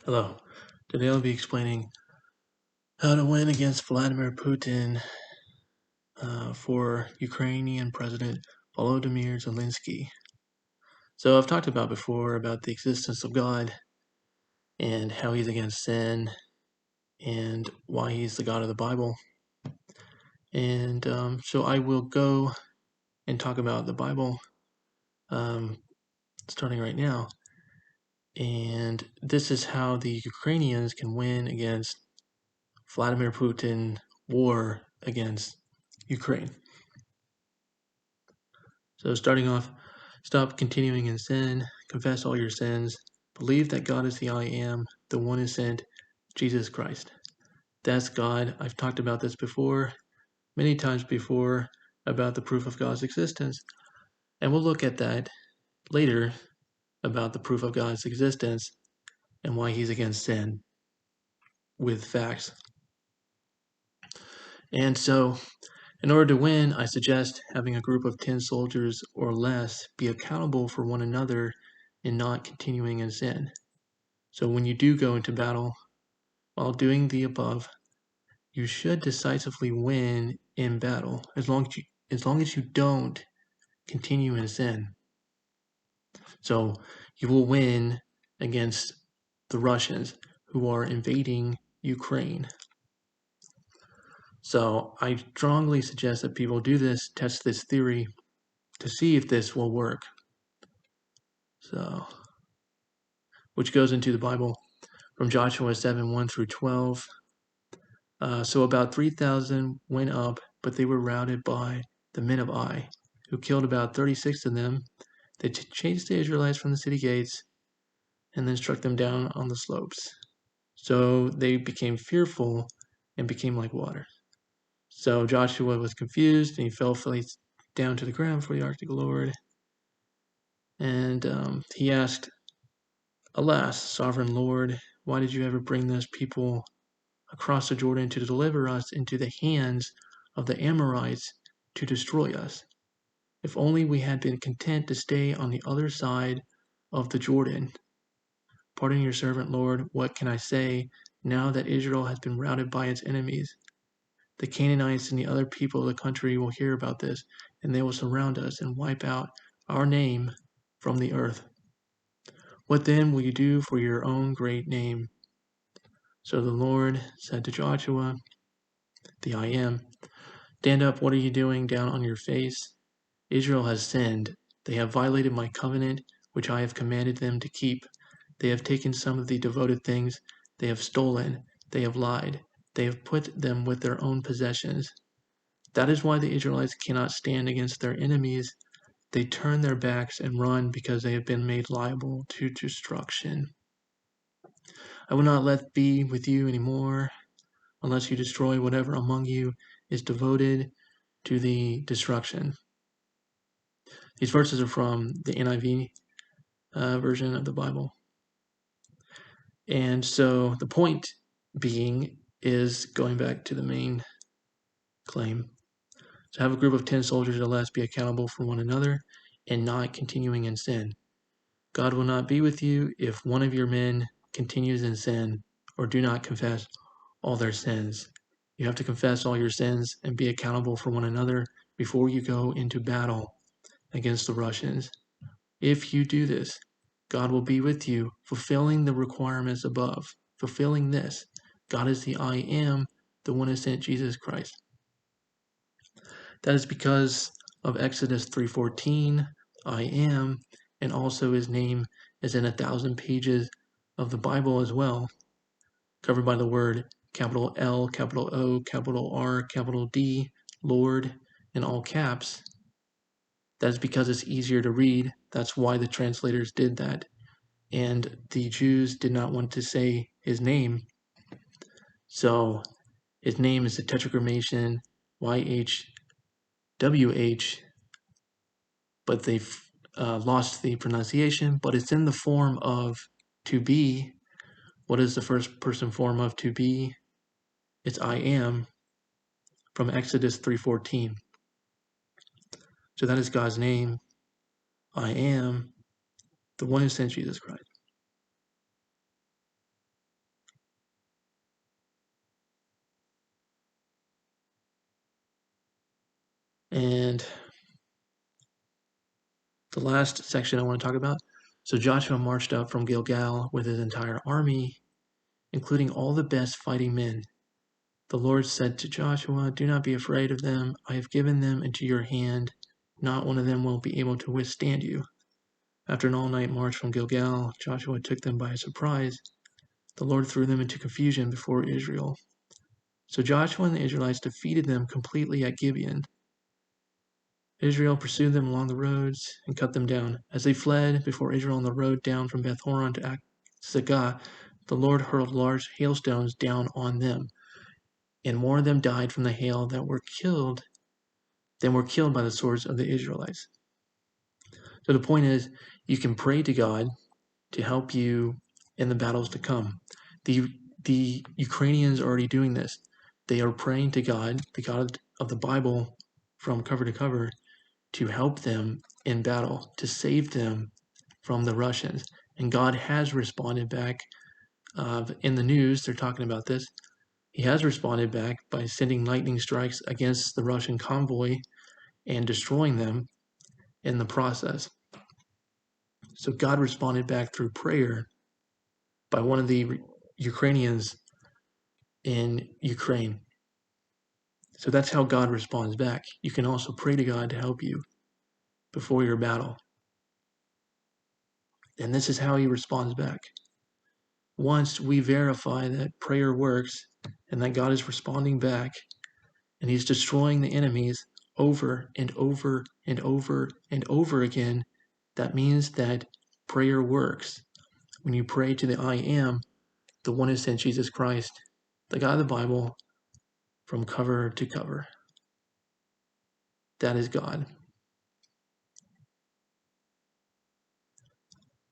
Hello. Today I'll be explaining how to win against Vladimir Putin for Ukrainian President Volodymyr Zelensky. So I've talked about before about the existence of God and how he's against sin and why he's the God of the Bible. And so I will go and talk about the Bible um, starting right now. And this is how the Ukrainians can win against Vladimir Putin war against Ukraine. So starting off, stop continuing in sin, confess all your sins, believe that God is the I am, the one who sent Jesus Christ. That's God. I've talked about this before, many times before, about the proof of God's existence. And we'll look at that later about the proof of God's existence and why he's against sin with facts. And so, in order to win, I suggest having a group of 10 soldiers or less be accountable for one another and not continuing in sin. So when you do go into battle, while doing the above, you should decisively win in battle as long as you don't continue in sin. So you will win against the Russians who are invading Ukraine. So I strongly suggest that people do this, test this theory to see if this will work. So, which goes into the Bible from Joshua 7:1 through 12. So about 3,000 went up, but they were routed by the men of Ai, who killed about 36 of them. They chased the Israelites from the city gates and then struck them down on the slopes. So they became fearful and became like water. So Joshua was confused and he fell face down to the ground before the ark of the Lord. And he asked, "Alas, sovereign Lord, why did you ever bring this people across the Jordan to deliver us into the hands of the Amorites to destroy us? If only we had been content to stay on the other side of the Jordan. Pardon your servant, Lord. What can I say now that Israel has been routed by its enemies? The Canaanites and the other people of the country will hear about this, and they will surround us and wipe out our name from the earth. What then will you do for your own great name?" So the Lord said to Joshua, the I am, "Stand up, what are you doing down on your face? Israel has sinned. They have violated my covenant, which I have commanded them to keep. They have taken some of the devoted things. They have stolen. They have lied. They have put them with their own possessions. That is why the Israelites cannot stand against their enemies. They turn their backs and run because they have been made liable to destruction. I will not let be with you anymore unless you destroy whatever among you is devoted to the destruction." These verses are from the NIV version of the Bible. And so the point being is going back to the main claim. So have a group of 10 soldiers or less be accountable for one another and not continuing in sin. God will not be with you if one of your men continues in sin or do not confess all their sins. You have to confess all your sins and be accountable for one another before you go into battle against the Russians. If you do this, God will be with you, fulfilling the requirements above. Fulfilling this, God is the I am, the one who sent Jesus Christ. That is because of Exodus 3:14, I am, and also his name is in 1,000 pages of the Bible as well, covered by the word capital L, capital O, capital R, capital D, Lord, in all caps. That is because it's easier to read. That's why the translators did that. And the Jews did not want to say his name. So his name is the Tetragrammaton YHWH, but they've lost the pronunciation, but it's in the form of to be. What is the first person form of to be? It's I am from Exodus 3:14. So that is God's name. I am the one who sent Jesus Christ. The last section I want to talk about. So Joshua marched up from Gilgal with his entire army, including all the best fighting men. The Lord said to Joshua, "Do not be afraid of them. I have given them into your hand. Not one of them will be able to withstand you." After an all-night march from Gilgal, Joshua took them by surprise. The Lord threw them into confusion before Israel. So Joshua and the Israelites defeated them completely at Gibeon. Israel pursued them along the roads and cut them down. As they fled before Israel on the road down from Beth Horon to Azekah, the Lord hurled large hailstones down on them, and more of them died from the hail than were killed by the swords of the Israelites. So the point is, you can pray to God to help you in the battles to come. The Ukrainians are already doing this. They are praying to God, the God of the Bible, from cover to cover, to help them in battle, to save them from the Russians. And God has responded back. In the news, they're talking about this. He has responded back by sending lightning strikes against the Russian convoy and destroying them in the process. So God responded back through prayer by one of the Ukrainians in Ukraine. So that's how God responds back. You can also pray to God to help you before your battle. And this is how he responds back. Once we verify that prayer works and that God is responding back and he's destroying the enemies over and over and over and over again, that means that prayer works. When you pray to the I Am, the one who sent Jesus Christ, the God of the Bible, from cover to cover. That is God.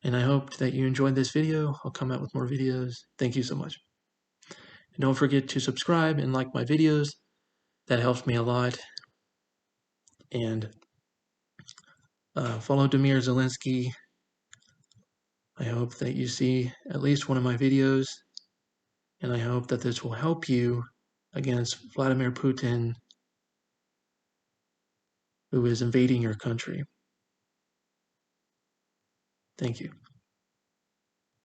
And I hope that you enjoyed this video. I'll come out with more videos. Thank you so much. And don't forget to subscribe and like my videos. That helps me a lot. And Volodymyr Zelensky, I hope that you see at least one of my videos. And I hope that this will help you against Vladimir Putin, who is invading your country. Thank you.